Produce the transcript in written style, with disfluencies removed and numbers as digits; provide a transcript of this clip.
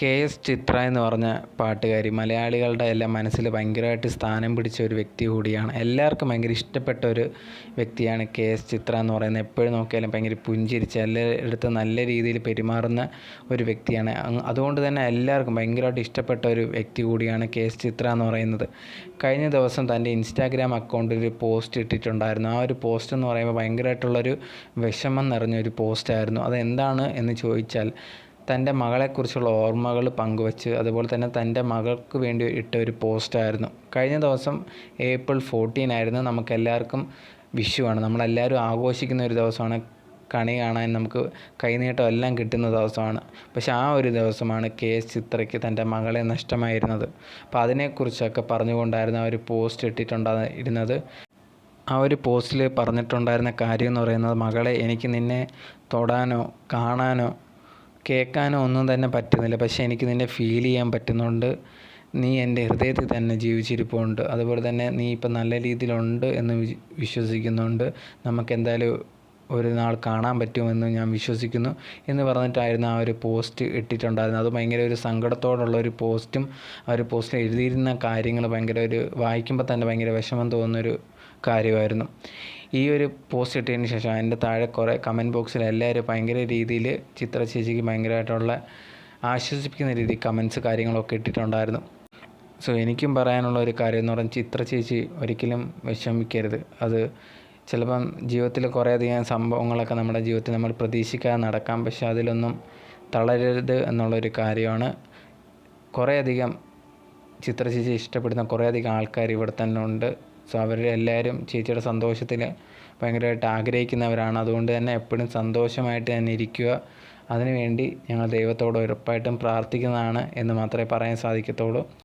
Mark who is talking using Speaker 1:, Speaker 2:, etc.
Speaker 1: KS. ചിത്ര എന്ന് പറഞ്ഞ പാട്ടുകാരി മലയാളികളുടെ എല്ലാം മനസ്സിൽ ഭയങ്കരമായിട്ട് സ്ഥാനം പിടിച്ച ഒരു വ്യക്തി കൂടിയാണ്. എല്ലാവർക്കും ഭയങ്കര ഇഷ്ടപ്പെട്ട ഒരു വ്യക്തിയാണ് കെ.എസ്. ചിത്ര എന്ന് പറയുന്നത്. എപ്പോഴും നോക്കിയാലും ഭയങ്കര പുഞ്ചിരിച്ച് എല്ലായിടത്തും നല്ല രീതിയിൽ പെരുമാറുന്ന ഒരു വ്യക്തിയാണ്. അതുകൊണ്ട് തന്നെ എല്ലാവർക്കും ഭയങ്കരമായിട്ട് ഇഷ്ടപ്പെട്ട ഒരു വ്യക്തി കൂടിയാണ് കെ.എസ്. ചിത്ര എന്ന് പറയുന്നത്. കഴിഞ്ഞ ദിവസം തൻ്റെ ഇൻസ്റ്റാഗ്രാം അക്കൗണ്ടിൽ ഒരു പോസ്റ്റ് ഇട്ടിട്ടുണ്ടായിരുന്നു. ആ ഒരു പോസ്റ്റ് എന്ന് പറയുമ്പോൾ ഭയങ്കരമായിട്ടുള്ളൊരു വിഷമം നിറഞ്ഞൊരു പോസ്റ്റായിരുന്നു. അതെന്താണ് എന്ന് ചോദിച്ചാൽ, തൻ്റെ മകളെക്കുറിച്ചുള്ള ഓർമ്മകൾ പങ്കുവച്ച്, അതുപോലെ തന്നെ തൻ്റെ മകൾക്ക് വേണ്ടി ഇട്ട ഒരു പോസ്റ്റായിരുന്നു. കഴിഞ്ഞ ദിവസം April 14 ആയിരുന്നു. നമുക്കെല്ലാവർക്കും വിഷുവാണ്. നമ്മളെല്ലാവരും ആഘോഷിക്കുന്ന ഒരു ദിവസമാണ്. കണി കാണാൻ നമുക്ക് കൈനീട്ടം എല്ലാം കിട്ടുന്ന ദിവസമാണ്. പക്ഷെ ആ ഒരു ദിവസമാണ് കെ.എസ്. ചിത്രയ്ക്ക് തൻ്റെ മകളെ നഷ്ടമായിരുന്നത്. അപ്പോൾ അതിനെക്കുറിച്ചൊക്കെ പറഞ്ഞുകൊണ്ടായിരുന്നു ആ ഒരു പോസ്റ്റ് ഇട്ടിട്ടുണ്ടായിരുന്നത്. ആ ഒരു പോസ്റ്റിൽ പറഞ്ഞിട്ടുണ്ടായിരുന്ന കാര്യം എന്ന് പറയുന്നത്, മകളെ, എനിക്ക് നിന്നെ തൊടാനോ കാണാനോ കേൾക്കാനോ ഒന്നും തന്നെ പറ്റുന്നില്ല, പക്ഷേ എനിക്ക് നിന്നെ ഫീൽ ചെയ്യാൻ പറ്റുന്നുണ്ട്. നീ എൻ്റെ ഹൃദയത്തിൽ തന്നെ ജീവിച്ചിരിപ്പുണ്ട്. അതുപോലെ തന്നെ നീ ഇപ്പം നല്ല രീതിയിലുണ്ട് എന്ന് വിശ്വസിക്കുന്നുണ്ട്. നമുക്കെന്തായാലും ഒരു നാൾ കാണാൻ പറ്റുമെന്ന് ഞാൻ വിശ്വസിക്കുന്നു എന്ന് പറഞ്ഞിട്ടായിരുന്നു ആ ഒരു പോസ്റ്റ് ഇട്ടിട്ടുണ്ടായിരുന്നത്. അത് ഭയങ്കര ഒരു സങ്കടത്തോടുള്ള ഒരു പോസ്റ്റും ആ ഒരു പോസ്റ്റിൽ എഴുതിയിരുന്ന കാര്യങ്ങൾ ഭയങ്കര ഒരു വായിക്കുമ്പോൾ തന്നെ ഭയങ്കര വിഷമം തോന്നുന്നൊരു കാര്യമായിരുന്നു. ഈ ഒരു പോസ്റ്റ് ഇട്ടതിന് ശേഷം അതിൻ്റെ താഴെ കുറേ കമൻറ്റ് ബോക്സിൽ എല്ലാവരും ഭയങ്കര രീതിയിൽ ചിത്ര ചേച്ചിക്ക് ഭയങ്കരമായിട്ടുള്ള ആശ്വസിപ്പിക്കുന്ന രീതിയിൽ കമൻറ്റ്സ് കാര്യങ്ങളൊക്കെ ഇട്ടിട്ടുണ്ടായിരുന്നു. സോ എനിക്കും പറയാനുള്ള ഒരു കാര്യം എന്ന് പറഞ്ഞാൽ, ചിത്ര ചേച്ചി ഒരിക്കലും വിഷമിക്കരുത്. അത് ചിലപ്പം ജീവിതത്തിൽ കുറേയധികം സംഭവങ്ങളൊക്കെ നമ്മുടെ ജീവിതത്തിൽ നമ്മൾ പ്രതീക്ഷിക്കാതെ നടക്കാം. പക്ഷേ അതിലൊന്നും തളരരുത് എന്നുള്ളൊരു കാര്യമാണ്. കുറേയധികം ചിത്ര ചേച്ചി ഇഷ്ടപ്പെടുന്ന കുറേയധികം ആൾക്കാർ ഇവിടെ തന്നെ ഉണ്ട്. സോ അവരെല്ലാവരും ചേച്ചിയുടെ സന്തോഷത്തിൽ ഭയങ്കരമായിട്ട് ആഗ്രഹിക്കുന്നവരാണ്. അതുകൊണ്ട് തന്നെ എപ്പോഴും സന്തോഷമായിട്ട് തന്നെ ഇരിക്കുക. അതിനുവേണ്ടി ഞങ്ങൾ ദൈവത്തോട് ഉറപ്പായിട്ടും പ്രാർത്ഥിക്കുന്നതാണ് എന്ന് മാത്രമേ പറയാൻ സാധിക്കത്തുള്ളൂ.